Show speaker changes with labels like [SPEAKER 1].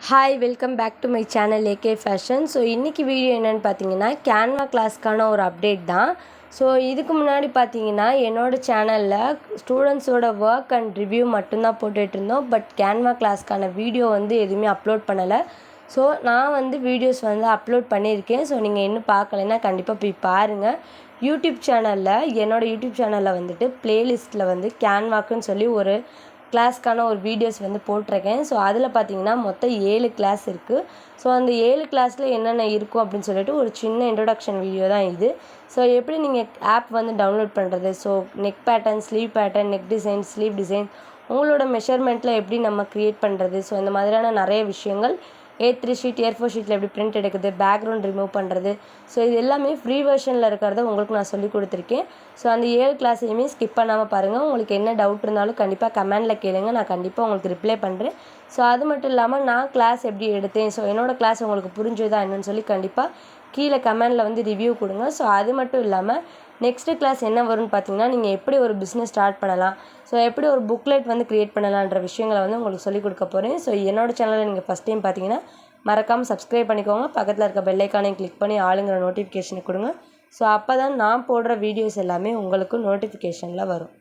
[SPEAKER 1] Hi welcome back to my channel A K fashion. So இன்றைக்கி video என்னென்னு பார்த்தீங்கன்னா Canva கிளாஸ்க்கான ஒரு அப்டேட் தான். ஸோ இதுக்கு முன்னாடி பார்த்தீங்கன்னா என்னோடய சேனலில் ஸ்டூடெண்ட்ஸோட ஒர்க் அண்ட் ரிவ்யூ மட்டும்தான் போட்டுட்டு இருந்தோம். பட் கேன்வா கிளாஸ்க்கான வீடியோ எதுவுமே அப்லோட் பண்ணலை. ஸோ நான் வீடியோஸ் அப்லோட் பண்ணியிருக்கேன். ஸோ நீங்கள் இன்னும் பார்க்கலைன்னா கண்டிப்பாக போய் பாருங்கள். யூடியூப் சேனலில் என்னோடய யூடியூப் சேனலில் ப்ளேலிஸ்ட்டில் கேன்வாக்குன்னு சொல்லி ஒரு கிளாஸ்க்கான ஒரு வீடியோஸ் போட்டிருக்கேன். ஸோ அதில் பார்த்தீங்கன்னா மொத்தம் 7 கிளாஸ் இருக்குது. ஸோ அந்த 7 கிளாஸில் என்னென்ன இருக்கும் அப்படின்னு சொல்லிட்டு ஒரு சின்ன இன்ட்ரொடக்ஷன் வீடியோ தான் இது. ஸோ எப்படி நீங்கள் ஆப் டவுன்லோட் பண்ணுறது, so neck pattern, sleeve pattern, neck design, sleeve design, உங்களோட மெஷர்மெண்ட்டில் எப்படி நம்ம க்ரியேட் பண்ணுறது, ஸோ இந்த மாதிரியான நிறைய விஷயங்கள் A3 ஷீட், A4 ஷீட்டில் எப்படி பிரிண்ட் எடுக்குது, பேக்ரவுண்ட் ரிமூவ் பண்ணுறது, ஸோ இது எல்லாமே ஃப்ரீ வெர்ஷனில் இருக்கிறத உங்களுக்கு நான் சொல்லி கொடுத்துருக்கேன். ஸோ அந்த 7 கிளாஸையுமே ஸ்கிப் பண்ணாமல் பாருங்கள். உங்களுக்கு என்ன டவுட் இருந்தாலும் கண்டிப்பாக கமெண்டில் கேளுங்க, நான் கண்டிப்பாக உங்களுக்கு ரிப்ளை பண்ணுறேன். ஸோ அது மட்டும் இல்லாமல் நான் கிளாஸ் எப்படி எடுத்தேன், ஸோ என்னோடய கிளாஸ் உங்களுக்கு புரிஞ்சுதா என்னன்னு சொல்லி கண்டிப்பாக கீழே கமெண்டில் ரிவ்யூ கொடுங்க. ஸோ அது மட்டும் இல்லாமல் நெக்ஸ்ட்டு கிளாஸ் என்ன வரும்னு பார்த்தீங்கன்னா நீங்கள் எப்படி ஒரு பிஸ்னஸ் ஸ்டார்ட் பண்ணலாம், ஸோ எப்படி ஒரு புக்லெட் க்ரியேட் பண்ணலான்ற விஷயங்களை உங்களுக்கு சொல்லிக் கொடுக்க போகிறேன். ஸோ என்னோடய சேனலை நீங்கள் ஃபஸ்ட் டைம் பார்த்தீங்கன்னா மறக்காமல் சப்ஸ்கிரைப் பண்ணிக்கோங்க. பக்கத்தில் இருக்க பெல் ஐக்கானையும் கிளிக் பண்ணி ஆளுங்கிற நோட்டிஃபிகேஷனை கொடுங்க. ஸோ அப்போ தான் நான் போடுற வீடியோஸ் எல்லாமே உங்களுக்கு நோட்டிஃபிகேஷனில் வரும்.